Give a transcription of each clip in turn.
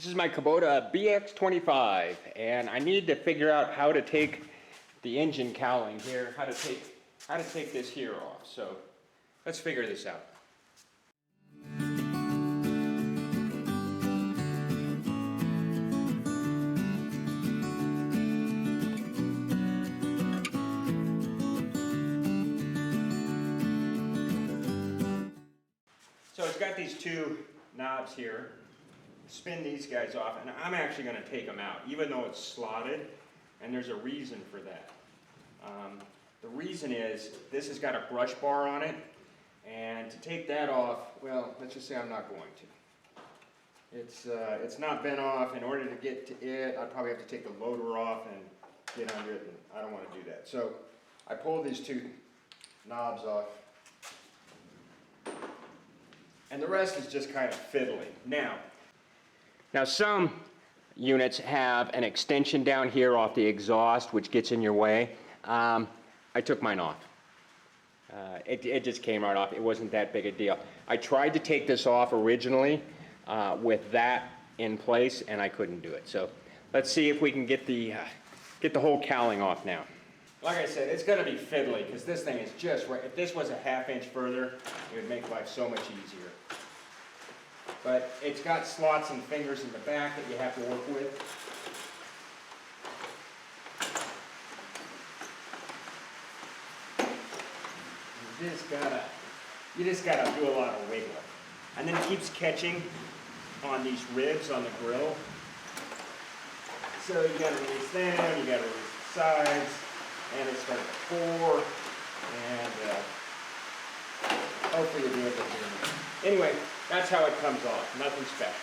This is my Kubota BX25, and I need to figure out how to take the engine cowling here, how to take this here off. So let's figure this out. So it's got these two knobs here. Spin these guys off, and I'm actually going to take them out, even though it's slotted, and there's a reason for that. The reason is this has got a brush bar on it, and to take that off, well, let's just say I'm not going to. It's not been off. In order to get to it, I'd probably have to take the loader off and get under it, and I don't want to do that. So I pulled these two knobs off, and the rest is just kind of fiddly. Now some units have an extension down here off the exhaust which gets in your way. I took mine off. It just came right off. It wasn't that big a deal. I tried to take this off originally with that in place, and I couldn't do it. So let's see if we can get the whole cowling off now. Like I said, it's going to be fiddly because this thing is just right. If this was a ½ inch further, it would make life so much easier. But it's got slots and fingers in the back that you have to work with. You just gotta do a lot of wiggling. And then it keeps catching on these ribs on the grill. So you gotta release them, you gotta release the sides, and it's starting to pour, and hopefully you'll be able to hear me. Anyway, that's how it comes off, nothing special.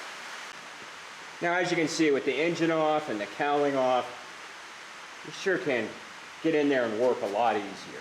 Now as you can see, with the engine off and the cowling off, you sure can get in there and work a lot easier.